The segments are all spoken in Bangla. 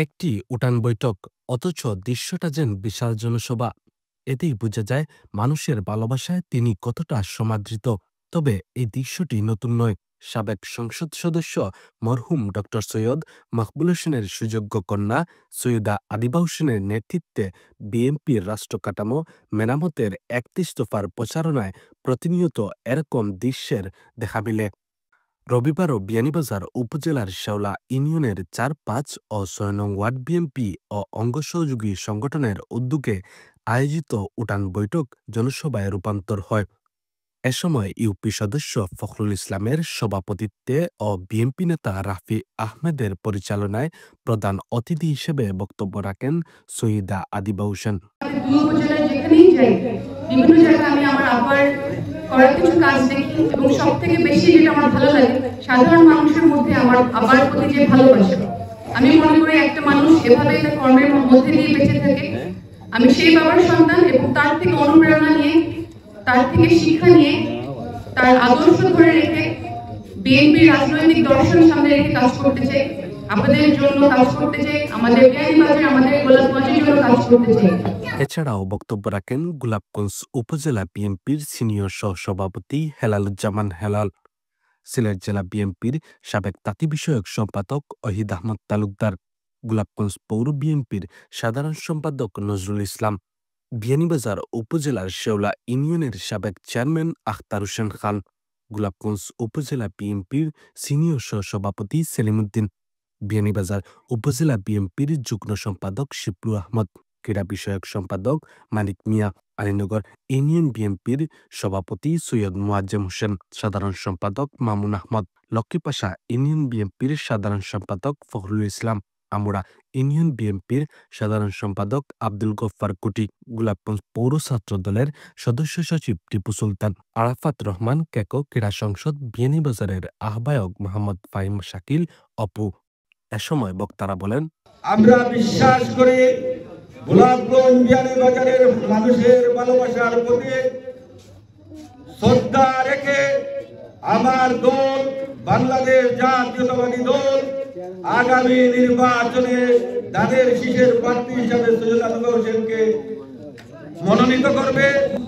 একটি উঠান বৈঠক, অথচ দৃশ্যটা যেন বিশাল জনসভা। এতেই বোঝা যায় মানুষের ভালোবাসায় তিনি কতটা সমাদৃত। তবে এই দৃশ্যটি নতুন নয়। সাবেক সংসদ সদস্য মরহুম ডক্টর সৈয়দ মকবুল হোসেনের সুযোগ্য কন্যা সৈয়দা আদিবা হোসেনের নেতৃত্বে বিএনপির রাষ্ট্র কাঠামো মেরামতের ৩১ দফার প্রচারণায় প্রতিনিয়ত এরকম দৃশ্যের দেখা মিলে। রবিবারও বিয়ানীবাজার উপজেলার শেওলা ইউনিয়নের ৪, ৫ ও ৬ নং ওয়ার্ড বিএনপি ও অঙ্গ সহযোগী সংগঠনের উদ্যোগে আয়োজিত উঠান বৈঠক জনসভায় রূপান্তর হয়। এ সময় ইউপি সদস্য ফখরুল ইসলামের সভাপতিত্বে ও বিএনপি নেতা রাফি আহমেদের পরিচালনায় প্রধান অতিথি হিসেবে বক্তব্য রাখেন সৈয়দা আদিবা হোসেন। বিভিন্ন জায়গায় আমি আমার আব্বার করা কিছু কাজ দেখি এবং সব থেকে বেশি যেটা আমার ভালো লাগে, সাধারণ মানুষের মধ্যে আমার আব্বার প্রতি যে ভালোবাসা। আমি মনে করি একটা মানুষ এভাবে তার কর্মের মধ্যে দিয়ে বেঁচে থাকে। আমি সেই বাবার সন্তান এবং তার থেকে অনুপ্রেরণা নিয়ে, তার থেকে শিক্ষা নিয়ে, তার আদর্শ ধরে রেখে বিএনপির রাজনৈতিক দর্শন সামনে রেখে কাজ করতে চাই, আপনাদের জন্য কাজ করতে চাই, আমাদের বিয়ানীবাজার, আমাদের গোলাপগঞ্জের জন্য কাজ করতে চাই। এছাড়াও বক্তব্য রাখেন গোলাপগঞ্জ উপজেলা বিএনপির সিনিয়র সহসভাপতি হেলালুজ্জামান হেলাল, সিলেট জেলা বিএনপির সাবেক তাঁতি বিষয়ক সম্পাদক অহিদ আহমদ তালুকদার, গোলাপগঞ্জ পৌর বিএনপির সাধারণ সম্পাদক নজরুল ইসলাম, বিয়ানীবাজার উপজেলার শেওলা ইউনিয়নের সাবেক চেয়ারম্যান আখতার হোসেন খান, গোলাপগঞ্জ উপজেলা বিএনপির সিনিয়র সহসভাপতি সেলিম উদ্দিন, বিয়ানীবাজার উপজেলা বিএনপির যুগ্ম সম্পাদক শিবলু আহমদ, ক্রীড়া বিষয়ক সম্পাদক মানিক মিয়া, আলীনগর ইউনিয়ন বিএনপির সভাপতি সৈয়দ মোয়াজ্জেম হোসেন, সাধারণ সম্পাদক মামুন আহমদ, লক্ষ্মীপাশা ইউনিয়ন বিএনপির সাধারণ সম্পাদক ফখরুল ইসলাম, আমুরা ইউনিয়ন বিএনপির সাধারণ সম্পাদক আব্দুল গফফার কুটি, গোলাপগঞ্জ পৌর ছাত্র দলের সদস্য সচিব টিপু সুলতান, আরাফাত রহমান কেকো, ক্রীড়া সংসদ বিয়ানীবাজারের আহ্বায়ক মোহাম্মদ ফাহিম শাকিল অপু। এ সময় বক্তারা বলেন, আমরা বিশ্বাস করি গোলাপগঞ্জ বিয়ানীবাজারের মানুষের ভালোবাসার প্রতি শ্রদ্ধা রেখে আমার দল বাংলাদেশ জাতীয়তাবাদী দল আগামী নির্বাচনে তাদের শীষের প্রার্থী হিসাবে সৈয়দ আদিবা হোসেনকে মনোনীত করবে।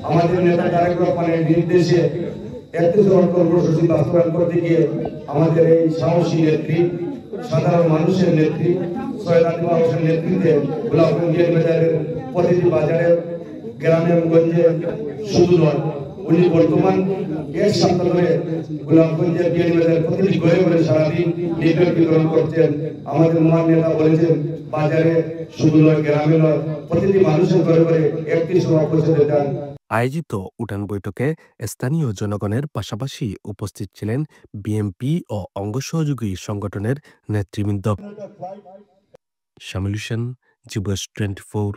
আমাদের নেতা তারেক রহমানের নির্দেশে ৩১ দফা কর্মসূচি বাস্তবায়ন করতে গিয়ে আমাদের এই সাহসী নেত্রী, সাধারণ মানুষের নেত্রী সৈয়দ আদিবা হোসেন নেতৃত্বে গোলাপগঞ্জ বিয়ানীবাজারের প্রতিটি বাজারে, গ্রামে গঞ্জে শুধু নয়, উনি বর্তমান ১ সপ্তাহ ধরে গোলাপগঞ্জের বিয়ানীবাজারের প্রতিটি ঘরে ঘরে সারাদিন লিফলেট বিতরণ করছেন। আমাদের মহান নেতা বলেছেন বাজারে শুধু নয়, গ্রামে নয়, প্রতিটি মানুষের ঘরে ঘরে ৩১ দফা পৌঁছে দেন। আয়োজিত উঠান বৈঠকে স্থানীয় জনগণের পাশাপাশি উপস্থিত ছিলেন বিএনপি ও অঙ্গ সহযোগী সংগঠনের নেতৃবৃন্দ। শামিল হোসেন, যুবরাজ 24।